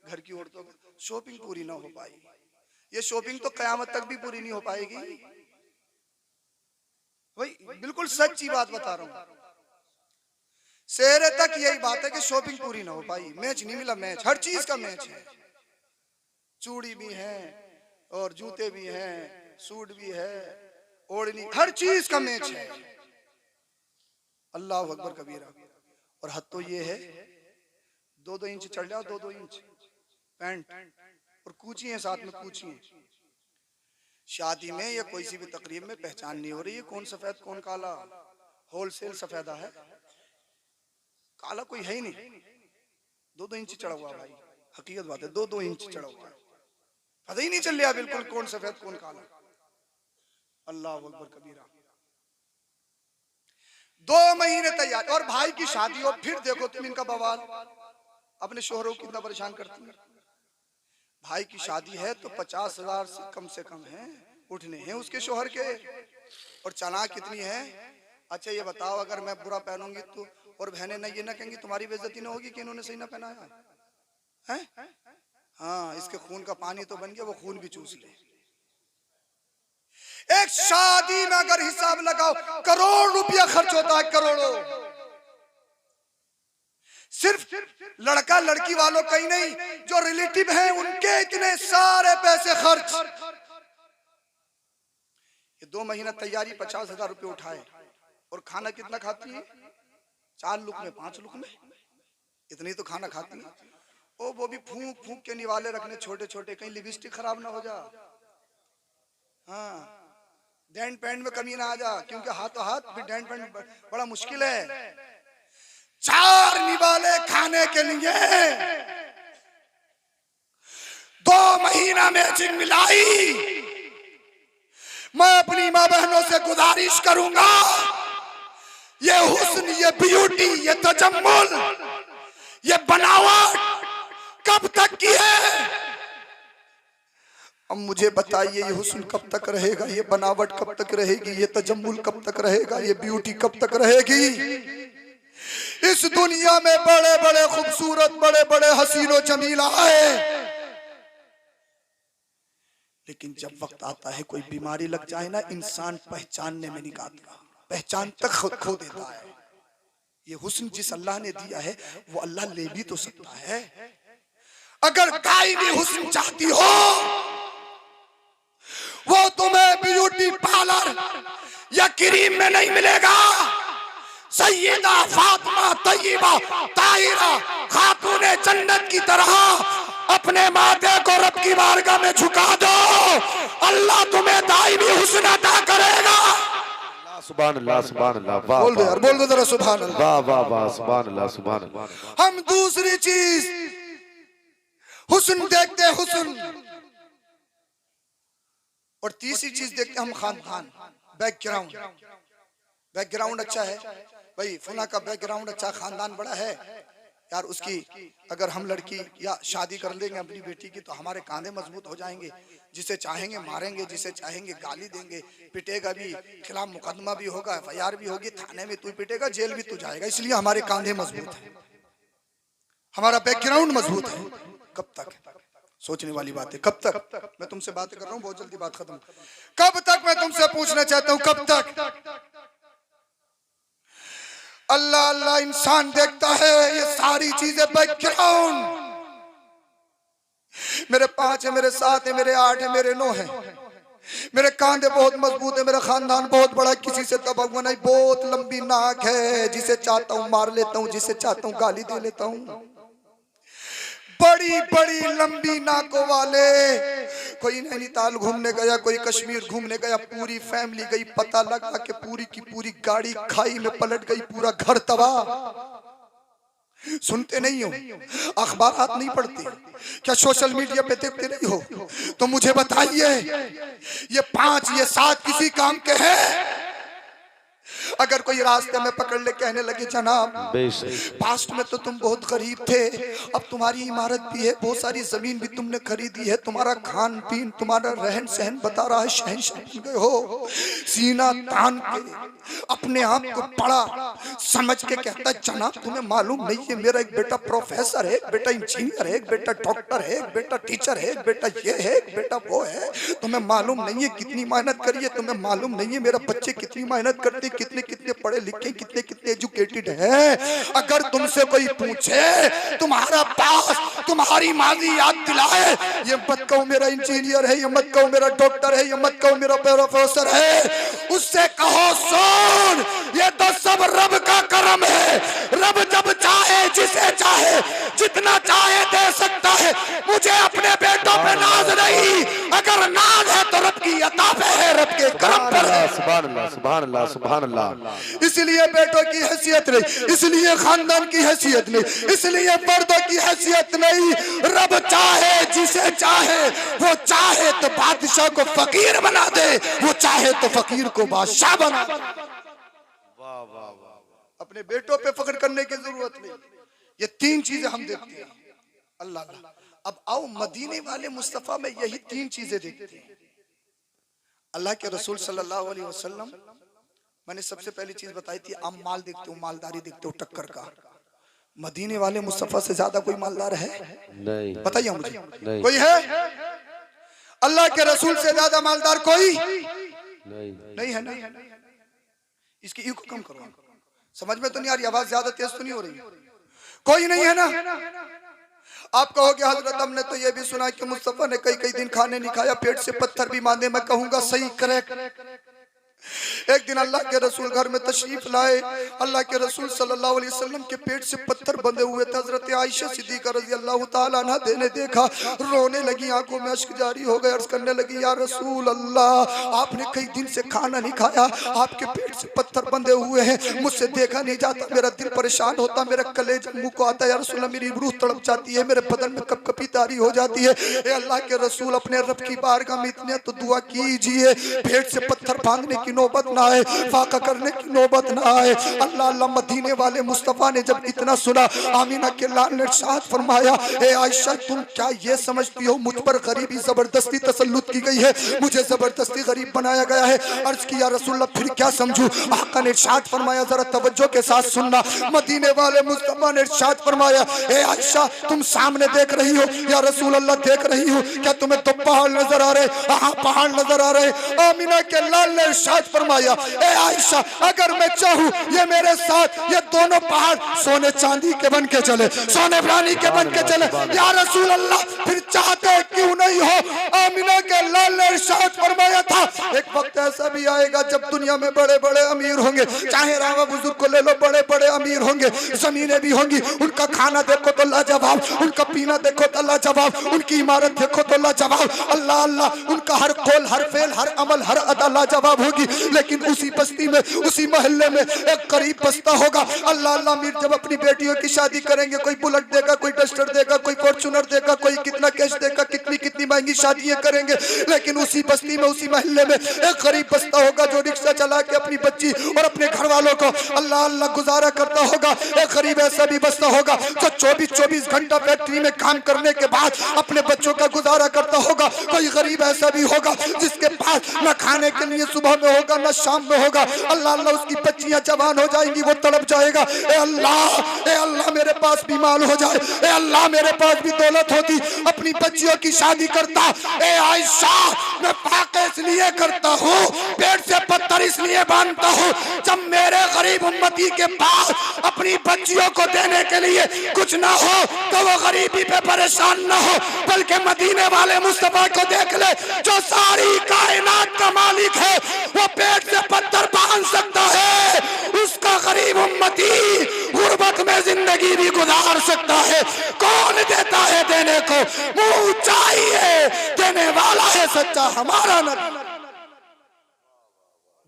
घर की औरतों को शॉपिंग पूरी ना हो पाई। ये शॉपिंग तो कयामत तक भी पूरी नहीं हो पाएगी। भाई बिल्कुल सच्ची बात बता रहा हूँ। सेहरे तक यही बात है कि शॉपिंग पूरी ना हो पाई। मैच नहीं मिला, मैच हर चीज का मैच है। चूड़ी भी है और जूते भी हैं, सूट भी है, ओढ़नी, हर चीज का मैच है। अल्लाह अकबर कबीरा। और हद तो ये है 2-2 इंच चढ़ जाओ, 2-2 इंच पैंट और कूची है साथ में, कूची है। शादी में या कोई सी भी तकरीब में पहचान नहीं हो रही है कौन सफेद कौन काला। होलसेल सफेदा है, काला कोई है ही नहीं। 2-2 इंच चढ़ा हुआ भाई, हकीकत बात है, 2-2 इंच चढ़ा हुआ, पता ही नहीं चल रहा बिल्कुल कौन सफेद कौन काला। अल्लाह अकबर कबीरा। 2 महीने तैयार और भाई की शादी हो, फिर देखो तुम इनका बवाल। अपने शोहरों को कितना परेशान करती है। भाई की शादी है तो 50,000 से कम है उठने हैं उसके शोहर के। और चालाक कितनी है। अच्छा ये बताओ अगर मैं बुरा पहनूंगी तो और बहनें ना ये ना कहेंगी तुम्हारी बेइज्जती ना होगी कि इन्होंने सही ना पहनाया है? हाँ, इसके खून का पानी तो बन गया, वो खून भी चूस ले। एक शादी में अगर हिसाब लगाओ करोड़ रुपया खर्च होता है, करोड़ों। सिर्फ लड़का लड़की वालों का ही नहीं, जो रिलेटिव हैं उनके इतने सारे पैसे खर्च। ये 2 महीना तैयारी 50,000 रुपये उठाए और खाना कितना खाती है? 4 लुक में 5 लुक में इतनी तो खाना खाती है। ओ वो भी फूंक फूंक के निवाले रखने छोटे छोटे, कहीं लिपस्टिक खराब ना हो जा। हाँ, डेंट पैंट में कमी ना आ जा, क्योंकि हाथों हाथ भी डेंट पैंट बड़ा मुश्किल है। 4 निवाले खाने के लिए 2 महीना मैचिंग मिलाई। मैं अपनी माँ बहनों से गुजारिश करूंगा, ये हुस्न, ये ब्यूटी, ये तजम्मुल, ये बनावट कब तक की है? अब मुझे बताइए ये हुस्न कब तक रहेगा, ये बनावट कब तक रहेगी, ये तजम्मुल कब तक रहेगा, ये ब्यूटी कब तक रहेगी? इस दुनिया में बड़े बड़े खूबसूरत, बड़े बड़े हसीनो जमीला है, लेकिन जब वक्त आता है कोई बीमारी लग जाए ना, इंसान पहचानने में नहीं आता, पहचान तक खो देता है। ये हुस्न जिस अल्लाह ने दिया है वो अल्लाह ले भी तो सकता है। अगर कायमी हुस्न चाहती हो वो तुम्हें ब्यूटी पार्लर या क्रीम में नहीं मिलेगा। सैयदा फातिमा तैयबा ताहिरा खातूने जन्नत की तरह अपने माथे को रब की बारगाह में झुका दो, अल्लाह तुम्हें दायमी हुस्न अता करेगा। सुभान अल्लाह, सुभान अल्लाह। बोल दो यार, बोल दो जरा सुभान अल्लाह। वाह वाह वाह, सुभान अल्लाह, सुभान अल्लाह। हम दूसरी चीज हुस्न देखते, हुस्न, और तीसरी चीज देखते हम खानदान, बैकग्राउंड। बैकग्राउंड अच्छा है भाई, फुला का बैकग्राउंड अच्छा, खानदान बड़ा है यार, उसकी अगर हम लड़की या शादी कर लेंगे अपनी बेटी की तो हमारे कांधे मजबूत हो जाएंगे। जिसे चाहेंगे मारेंगे, जिसे चाहेंगे गाली देंगे, पिटेगा भी, खिलाफ मुकदमा भी होगा, एफआईआर भी होगी, थाने में तू पिटेगा, जेल भी तू जाएगा। इसलिए हमारे कांधे मजबूत है, हमारा बैकग्राउंड मजबूत है। कब तक? सोचने वाली बात है। कब तक? मैं तुमसे बात कर रहा हूँ, बहुत जल्दी बात खत्म। कब तक मैं तुमसे पूछना चाहता हूँ, कब तक? अल्लाह अल्लाह इंसान देखता है ये सारी चीजें, बैकग्राउंड। मेरे 5 है, मेरे 7 है, मेरे 8 है, मेरे 9 है, मेरे कांधे बहुत मजबूत है, मेरा खानदान बहुत बड़ा, किसी से दबा हुआ नहीं, बहुत लंबी नाक है, जिसे चाहता हूँ मार लेता हूँ, जिसे चाहता हूँ गाली दे लेता हूँ। बड़ी बड़ी लंबी नाकों वाले, कोई नैनीताल घूमने गया, कोई कश्मीर घूमने गया, पूरी फैमिली गई, पता लगा कि पूरी की पूरी गाड़ी खाई में पलट गई, पूरा घर तबाह। सुनते नहीं हो, अखबारात नहीं पढ़ते क्या, सोशल मीडिया पे देखते नहीं हो? तो मुझे बताइए ये 5 ये 7 किसी काम के हैं? अगर कोई रास्ते में पकड़ ले कहने लगे जनाब पास्ट में तो तुम बहुत गरीब थे, अब तुम्हारी इमारत भी है, बहुत सारी जमीन भी तुमने खरीदी है, तुम्हारा खान पीन तुम्हारा रहन सहन बता रहा है शहंशाह बन गए हो, सीना तान के अपने आप को बड़ा समझ के कहता है जनाब तुम्हें मालूम नहीं है मेरा एक बेटा प्रोफेसर है, एक बेटा इंजीनियर है, एक बेटा डॉक्टर है, एक बेटा टीचर है, एक बेटा ये है, एक बेटा वो है, तुम्हें मालूम नहीं है कितनी मेहनत करी है, तुम्हें मालूम नहीं है मेरा बच्चे कितनी मेहनत करते, कितने कितने पढ़े लिखे, कितने कितने एजुकेटेड है। अगर तुमसे कोई पूछे तुम्हारा पास तुम्हारी माजी याद दिलाए, ये मत कहो मेरा इंजीनियर है, ये मत कहो मेरा डॉक्टर है, ये मत कहो मेरा प्रोफेसर है, उससे कहो सुन ये तो सब रब का करम है, रब जब चाहे जिसे चाहे जितना चाहे दे सकता है, मुझे अपने बेटों पे नाज नहीं, अगर नाज है तो रब की अता पे है, रब के करम पर है। सुभान अल्लाह सुभान अल्लाह सुभान अल्लाह। इसलिए बेटों की हैसियत नहीं, इसलिए खानदान की हैसियत नहीं, इसलिए पर्दों की हैसियत नहीं, रब चाहे जिसे चाहे, वो चाहे तो बादशाह को फकीर बना दे, वो चाहे तो फकीर को बादशाह बना दे। अपने बेटों पे फख्र करने की जरूरत नहीं। ये तीन चीजें हम देखते हैं अल्लाह। अब आओ मदीने वाले मुस्तफा में यही तीन चीजें देखते हैं। अल्लाह के रसूल सल्लल्लाहु अलैहि वसल्लम, मैंने सबसे पहली चीज बताई थी, आप माल देखते हो, मालदारी देखते हो, टक्कर का। मदीने वाले मुस्तफा से ज्यादा कोई मालदार है? नहीं। बताइए मुझे, नहीं। कोई है? अल्लाह के रसूल से ज्यादा मालदार कोई नहीं है ना? इसकी ईगो कम करो। समझ में तो नहीं आ रही? आवाज ज्यादा तेज तो नहीं हो रही? कोई नहीं है ना? आप कहोगे हजरत हमने तो ये भी सुना कि मुस्तफा ने कई कई दिन खाने नहीं खाया, पेट से पत्थर भी बांधे। मैं कहूंगा सही, करेक्ट। एक दिन अल्लाह के रसूल घर में तशरीफ लाए, अल्लाह के रसूल सल्लल्लाहु अलैहि वसल्लम के पेट से पत्थर बंधे हुए थे। हजरत आयशा सिद्दीका रज़ी अल्लाह ताला अन्हा देने देखा, रोने लगी, आंखों में अश्क जारी हो गए। अर्ज करने लगी, या रसूल अल्लाह आपने कई दिन से खाना नहीं खाया, आपके पेट से पत्थर बंधे हुए हैं, मुझसे देखा नहीं जाता, मेरा दिल परेशान होता, मेरा कलेजा मुंह को आता है, या रसूल मेरी रूह तड़प जाती है, मेरे बदन में कपकपी तारी हो जाती है। ए अल्लाह के रसूल अपने रब की बारगाह में इतने तो दुआ कीजिए पेट से पत्थर बांधने की नौबत ना आए, फाका करने की नौबत ना आए। अल्लाह अल्लाह। मदीने वाले मुस्तफा ने जब इतना सुना, आमीना के लाल ने इरशाद फरमाया, ए आयशा तुम क्या ये समझती हो मुझ पर गरीबी जबरदस्ती तसल्लुत की गई है, मुझे जबरदस्ती गरीब बनाया गया है? अर्ज किया रसूलल्लाह फिर क्या समझूं? आका ने इरशाद फरमाया, जरा तवज्जो के साथ सुनना। मदीने वाले मुस्तफा ने इरशाद फरमाया, ए आयशा तुम सामने देख रही हो? या रसूल अल्लाह देख रही हो। क्या तुम्हें तो पहाड़ नजर आ रहे? हाँ पहाड़ नजर आ रहे। आमीना के लाल ने इरशाद फरमाया, ए आयशा अगर मैं चाहूं ये मेरे साथ ये दोनों पहाड़ सोने चांदी के बन के चले, सोने चांदी के बन के चले। या रसूल अल्लाह फिर चाहते क्यों नहीं हो? आमीना के लाल ने इरशाद फरमाया था, एक वक्त ऐसा भी आएगा जब दुनिया में बड़े बड़े अमीर होंगे, चाहे रावा बुजुर्ग को ले लो, बड़े बड़े अमीर होंगे, जमीनें भी होंगी, उनका खाना देखो तो लाजवाब, उनका पीना देखो तो लाजवाब, उनकी इमारत देखो तो लाजवाब। अल्लाह अल्लाह, उनका हर कौल हर फेल हर अमल हर अदा लाजवाब होगी। लेकिन उसी बस्ती में उसी मोहल्ले में एक गरीब बस्ता होगा। अल्लाह अल्लाह मीर जब अपनी बेटियों की शादी करेंगे, कोई बुलेट देगा, कोई डस्टर देगा, कोई फॉर्च्यूनर देगा, कोई कितना कैश देगा, कितनी कितनी महंगी शादियां करेंगे। लेकिन उसी बस्ती में उसी मोहल्ले में एक गरीब बस्ता होगा जो रिक्शा चला के अपनी बच्ची और अपने घर वालों को अल्लाह अल्लाह गुजारा करता होगा। एक गरीब ऐसा भी बस्ता होगा जो 24-24 घंटा फैक्ट्री में काम करने के बाद अपने बच्चों का गुजारा करता होगा। कोई गरीब ऐसा भी होगा जिसके पास न खाने के लिए सुबह में होगा न शाम में होगा। अल्लाह अल्लाह उसकी बच्चियां जवान हो जाएंगी, वो तड़प जाएगा, ए अल्लाह मेरे पास भी माल हो जाए, ए अल्लाह मेरे पास भी दौलत होती, अपनी बच्चियों की शादी करता। ए आयशा मैं फाके इसलिए करता हूँ, पेट से पत्थर इसलिए बांधता हूँ, जब मेरे गरीब उम्मती के पास अपनी बच्चियों को देने के लिए कुछ ना हो तो वो गरीबी पे परेशान ना हो, बल्कि मदीने वाले मुस्तफा को देख ले जो सारी कायनात का मालिक है, वो पेट से पत्थर बांध सकता है, उसका गरीब उम्मती गुर्बत में जिंदगी भी गुजार सकता है। कौन देता है देने को? मुंह चाहिए, देने वाला है सच्चा हमारा नबी,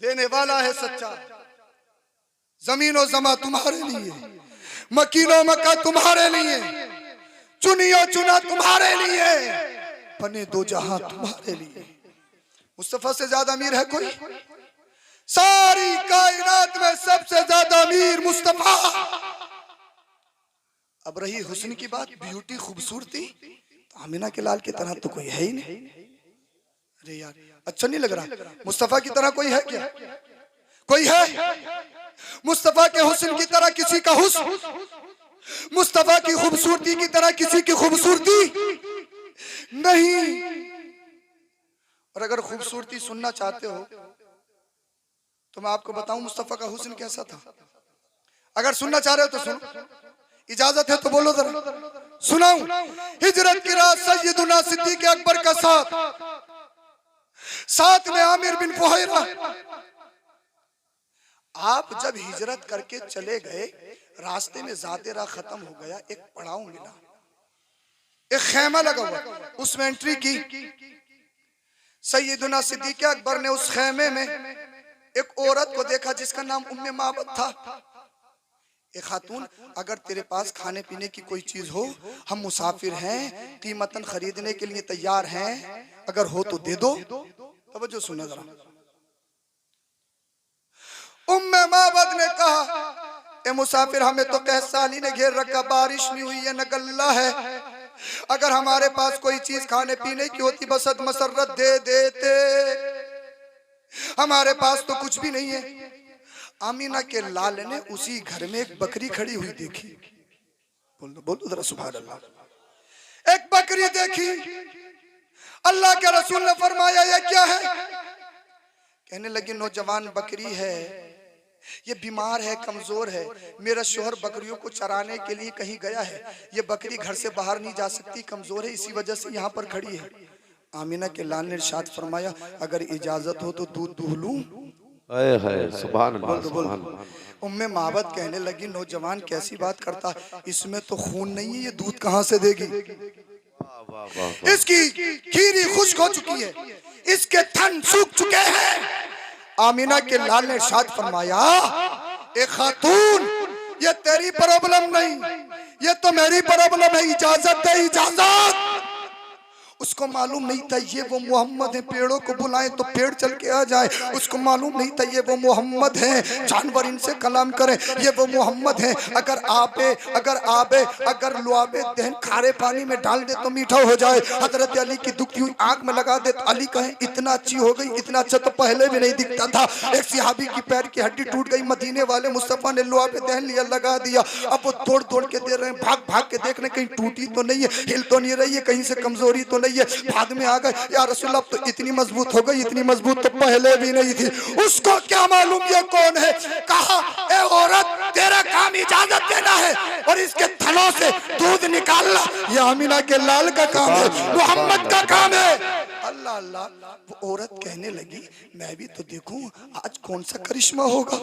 देने वाला है सच्चा। जमीनो जमा तुम्हारे लिए, मकीनो मक्का तुम्हारे लिए, चुनियो चुना तुम्हारे लिए, बने दो जहां तुम्हारे लिए। मुस्तफा से ज्यादा अमीर है कोई? सारी कायनात में सबसे ज्यादा अमीर मुस्तफा। अब रही हुस्न की बात, ब्यूटी, खूबसूरती, तो आमिना के लाल की तरह तो कोई है ही नहीं। अरे यार अच्छा नहीं लग रहा? मुस्तफा की तरह कोई है क्या? कोई है? मुस्तफा के हुस्न की तरह किसी का हुस्न, मुस्तफा की खूबसूरती की तरह किसी की खूबसूरती नहीं। और अगर खूबसूरती सुनना चाहते हो तो मैं आपको बताऊं मुस्तफा का हुस्न कैसा था। अगर सुनना चाह रहे हो तो सुनो, इजाजत है तो बोलो जरा, सुनाऊं। हिजरत की रात सैयदुना सिद्दीक अकबर का साथ में आमिर बिन फुहैरा। आप जब हिजरत करके चले गए, रास्ते में ज़ाते राह खत्म हो गया, एक पड़ाव मिला, एक खेमा लगा हुआ, उसमें एंट्री की। सैयदुना सिद्दीक अकबर ने उस खेमे में एक औरत को देखा जिसका नाम उम्मे माबद था। एक खातून, अगर तेरे पास खाने पीने की कोई चीज हो, हम मुसाफिर हैं, कीमतन खरीदने के लिए तैयार हैं, अगर हो तो दे दो। तवज्जो सुनना जरा। उम्मे माबद ने कहा, ए मुसाफिर, हमें तो कहसाली ने घेर रखा, बारिश नहीं हुई है, न गल्ला है, अगर हमारे पास कोई चीज खाने पीने की होती बसत मसरत दे देते, हमारे पास तो कुछ भी नहीं है। आमीना के लाल ने उसी घर में एक बकरी खड़ी हुई देखी। बोल दो, बोल दो जरा सुभान अल्लाह। एक बकरी देखी, अल्लाह के रसूल ने फरमाया ये क्या है? कहने लगी नौजवान बकरी है, ये बीमार है, कमजोर है, मेरा शोहर बकरियों को चराने के लिए कहीं गया है, ये बकरी घर से बाहर नहीं जा सकती, कमजोर है, इसी वजह से यहाँ पर खड़ी है। आमीना के लाल ने इरशाद फरमाया, अगर इजाजत हो तो दूध दूह लूं? सुभान अल्लाह, सुभान अल्लाह। उम्मे माबद कहने लगी नौजवान कैसी बात करता है, इसमें तो खून नहीं है, ये दूध कहाँ से देगी? इसकी खीरी खुश्क हो चुकी है, इसके थन सूख चुके हैं। आमीना के लाल ने इरशाद फरमाया, ए खातून, ये तेरी प्रॉब्लम नहीं, ये तो मेरी प्रॉब्लम है, इजाजत दे, इजाजत। उसको मालूम नहीं था ये वो मोहम्मद है, पेड़ों को बुलाएं तो पेड़ चल के आ जाए। उसको मालूम नहीं था ये वो मोहम्मद है, जानवर इनसे कलाम करें, ये वो मोहम्मद है। अगर लुआबे दहन खारे पानी में डाल दे तो मीठा हो जाए। हजरत अली की दुखती हुई आंख में लगा दे तो अली कहे इतना अच्छी हो गई, इतना अच्छा तो पहले भी नहीं दिखता था। एक सिहाबी की पैर की हड्डी टूट गई, मदीने वाले मुस्तफा ने लुआबे दहन लिया, लगा दिया। अब वो तोड़ तोड़ के दे रहे हैं, भाग भाग के देख रहे कहीं टूटी तो नहीं है, हिल तो नहीं रही है, कहीं से कमजोरी तो नहीं है। बाद में आ गए, या रसूल अल्लाह, तो इतनी मजबूत हो गई, इतनी मजबूत तो पहले भी नहीं थी। उसको क्या मालूम ये कौन है? कहा, ए औरत, तेरा काम इजाजत देना है और इसके थनों से दूध निकालना ये आमीना के लाल का काम है, मोहम्मद का काम है। अल्लाह अल्लाह। वो औरत कहने लगी, मैं भी तो देखूं आज कौन सा करिश्मा होगा,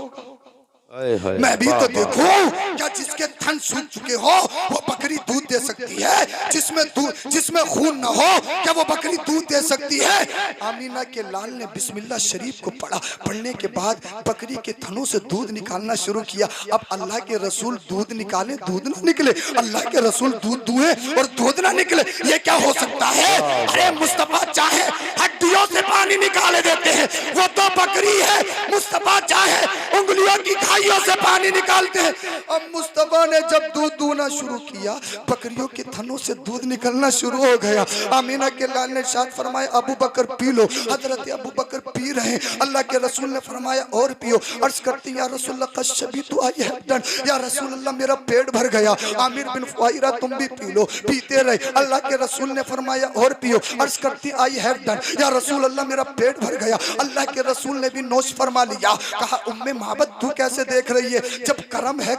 मैं भी तो देखूं क्या जिसके थन सूख चुके हो वो बकरी दूध दे सकती है, जिसमें खून न हो क्या वो बकरी दूध दे सकती है। आमीना के लाल ने बिस्मिल्लाह शरीफ को पढ़ा, पढ़ने के बाद बकरी के थनों से दूध निकालना शुरू किया। अब अल्लाह के रसूल दूध निकाले, दूध ना निकले, अल्लाह के रसूल दूध दुए और दूध ना निकले, ये क्या हो सकता है? अरे मुस्तफा चाहे हड्डियों से पानी निकाले देते हैं, वो तो बकरी है। मुस्तफा चाहे उंगलियों की खाइयों से पानी निकालते हैं। अब मुस्तफा ने जब दूध दूना शुरू किया, बकरियों के थनों से दूध निकलना शुरू हो गया। आमीना के लाल ने इरशाद फरमाया, अबू बकर पी लो। हजरत अबू बकर पी रहे हैं, अल्लाह के रसूल ने फरमाया और पियो। अर्ज करती या रसूल अल्लाह कशबी तो आई है डन, या रसूल अल्लाह मेरा पेट भर गया। आमिर बिन फुहैरा तुम भी पी लो। पीते रहे, अल्लाह के रसूल ने फरमाया और पियो। अर्ज करती आई हैव डन, या रसूल अल्लाह मेरा पेट भर गया। अल्लाह के रसूल ने भी नोश फरमा लिया। कहा उम्मे माबद तू कैसे देख रही है? जब करम है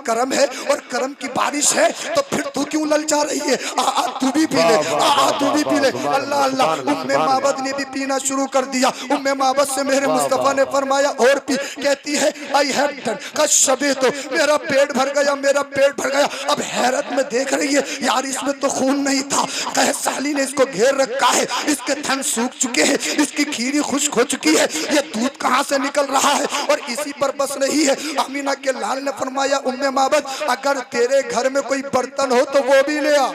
और करम की बारिश है तो फिर तू क्यों ललचा रही है? तू भी पी ले, तू भी पी ले। अल्लाह अल्लाह। उम्मे माबद ने भी पीना शुरू कर दिया। उम्मे माबद से मेरे मुस्तफा ने फरमाया और पी। कहती है आई हैव डन कशबे तो मेरा पेट भर गया, मेरा पेट भर गया। अब हैरत में देख रही है, यार इसमें तो खून नहीं था, कहसाली ने इसको घेर रखा है, इसके थन सूख चुके हैं, इसकी खीरी खुश्क हो चुकी है, ये दूध कहां से निकल रहा है? और इसी पर बस नहीं है, आमीना के लाल ने फरमाया उम्मे माबद अगर तेरे घर में कोई बर्तन हो तो वो भी ले आ।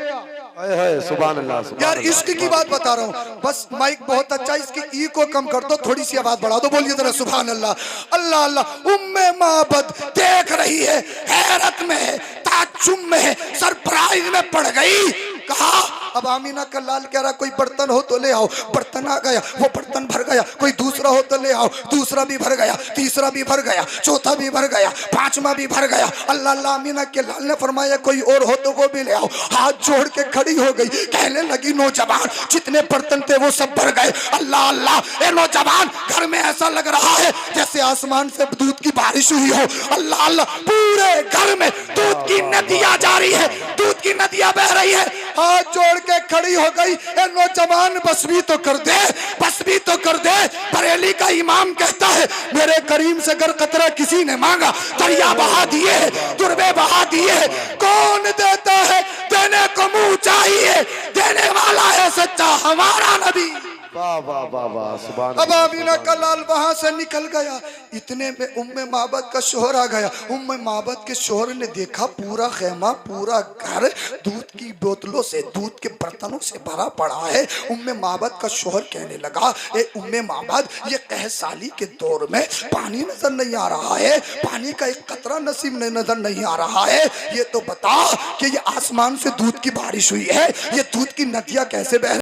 हाय हाय सुभान अल्लाह यार इश्क की बात बता रहा हूँ, बस माइक बहुत अच्छा, इसकी ई को कम कर दो, थोड़ी सी आवाज बढ़ा दो, बोलिए जरा सुभान अल्लाह। अल्लाह अल्लाह। उम्मे माबद देख रही है, हैरत में है, ताज्जुब में है, सरप्राइज में पड़ गई। कहा अब आमीना का लाल कह रहा कोई बर्तन हो तो ले आओ, बर्तन आ गया, वो बर्तन भर गया, कोई दूसरा हो तो ले आओ, दूसरा भी भर गया, तीसरा भी भर गया, चौथा भी भर गया, पांचवा भी भर गया। अल्लाह अल्लाह। आमीना के लाल ने फरमाया कोई और हो तो वो भी ले आओ। हाथ जोड़ के खड़ी हो गई, कहने लगी नौजवान जितने बर्तन थे वो सब भर गए। अल्लाह अल्लाह। ए नौजवान, घर में ऐसा लग रहा है जैसे आसमान से दूध की बारिश हुई हो। अल्लाह अल्लाह। पूरे घर में दूध की नदियां जारी है, दूध की नदियां बह रही है। हाथ जोड़ के खड़ी हो गई। ए नौजवान बस भी तो कर दे, बस भी तो कर दे। बरेली का इमाम कहता है मेरे करीम से अगर कतरा किसी ने मांगा, दरिया बहा दिए, तुरबे बहा दिए। कौन देता है? देने को मुंह चाहिए, देने वाला है सच्चा हमारा नबी। वाह वाह वाह वाह सुभान अब आमीना का लाल वहां से निकल गया, इतने में उम्मे माबद का शोहर आ गया। उम्मे माबद के शोहर ने देखा पूरा खेमा, पूरा घर दूध की बोतलों से, दूध के बर्तनों से भरा पड़ा है। उम्मे माबद का शोहर कहने लगा ए उम्मे माबद, ये कह साली के दौर में पानी नजर नहीं आ रहा है, पानी का एक कतरा नसीब नजर नहीं आ रहा है। ये तो बता कि ये आसमान से दूध की बारिश हुई है, ये दूध की नदियां कैसे बह